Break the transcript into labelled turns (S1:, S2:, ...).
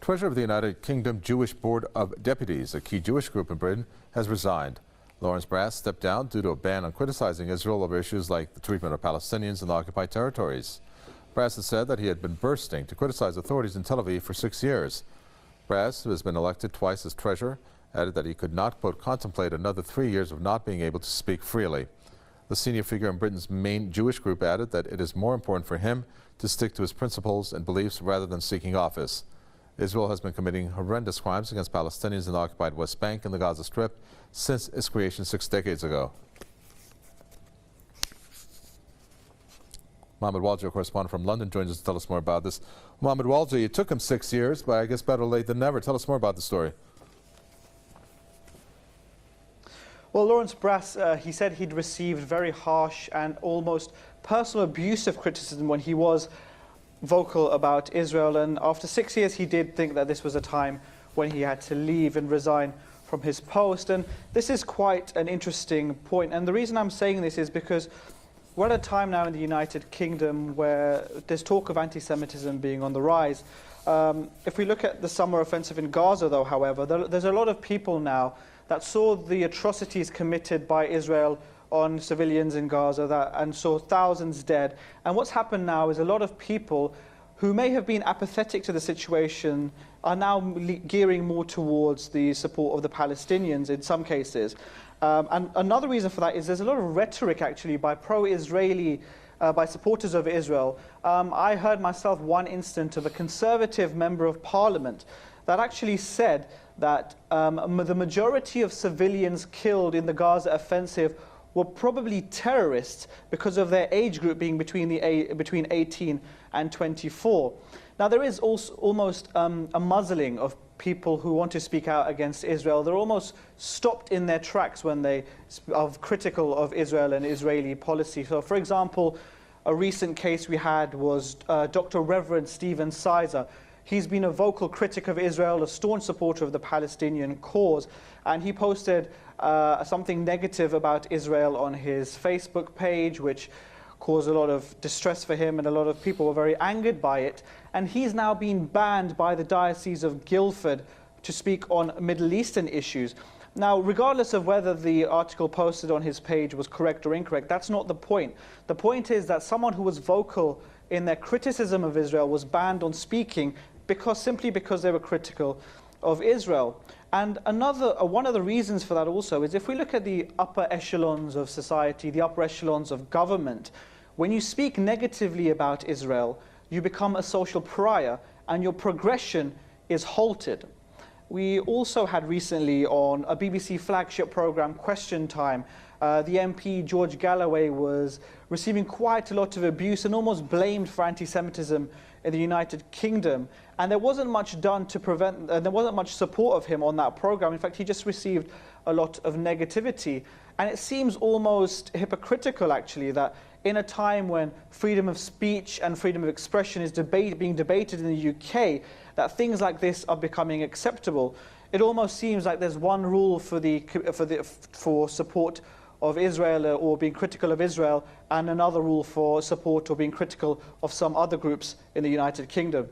S1: Treasurer of the United Kingdom Jewish Board of Deputies, a key Jewish group in Britain, has resigned. Lawrence Brass stepped down due to a ban on criticizing Israel over issues like the treatment of Palestinians in the occupied territories. Brass has said that he had been bursting to criticize authorities in Tel Aviv for 6 years. Brass, who has been elected twice as treasurer, added that he could not, quote, contemplate another 3 years of not being able to speak freely. The senior figure in Britain's main Jewish group added that it is more important for him to stick to his principles and beliefs rather than seeking office. Israel has been committing horrendous crimes against Palestinians in the occupied West Bank and the Gaza Strip since its creation 6 decades ago. Mohammed Walji, a correspondent from London, joins us to tell us more about this. Mohammed Walji, it took him 6 years, but I guess better late than never. Tell us more about the story.
S2: Well, Lawrence Brass, he said he'd received very harsh and almost personal abusive criticism when he was vocal about Israel, and after 6 years he did think that this was a time when he had to leave and resign from his post. And this is quite an interesting point, and the reason I'm saying this is because we're at a time now in the United Kingdom where there's talk of anti-Semitism being on the rise. If we look at the summer offensive in Gaza, though, however, there's a lot of people now that saw the atrocities committed by Israel on civilians in Gaza and saw thousands dead. And what's happened now is a lot of people who may have been apathetic to the situation are now gearing more towards the support of the Palestinians in some cases. And another reason for that is there's a lot of rhetoric actually by pro-Israeli, by supporters of Israel. I heard myself one instance of a Conservative member of Parliament that actually said that the majority of civilians killed in the Gaza offensive were probably terrorists because of their age group being between 18 and 24. Now, there is also almost a muzzling of people who want to speak out against Israel. They're almost stopped in their tracks when they are critical of Israel and Israeli policy. So, for example, a recent case we had was Dr. Reverend Stephen Sizer. He's been a vocal critic of Israel, a staunch supporter of the Palestinian cause, and he posted something negative about Israel on his Facebook page, which caused a lot of distress for him, and a lot of people were very angered by it. And he's now been banned by the Diocese of Guildford to speak on Middle Eastern issues. Now, regardless of whether the article posted on his page was correct or incorrect, that's not the point. The point is that someone who was vocal in their criticism of Israel was banned on speaking simply because they were critical of Israel. And one of the reasons for that also is if we look at the upper echelons of society, the upper echelons of government, when you speak negatively about Israel, you become a social pariah and your progression is halted. We also had recently on a BBC flagship programme, Question Time, the MP George Galloway was receiving quite a lot of abuse and almost blamed for anti-Semitism in the United Kingdom. And there wasn't much done to prevent, there wasn't much support of him on that programme. In fact, he just received a lot of negativity. And it seems almost hypocritical, actually, that in a time when freedom of speech and freedom of expression is being debated in the UK, that things like this are becoming acceptable. It almost seems like there's one rule for support of Israel or being critical of Israel, and another rule for support or being critical of some other groups in the United Kingdom.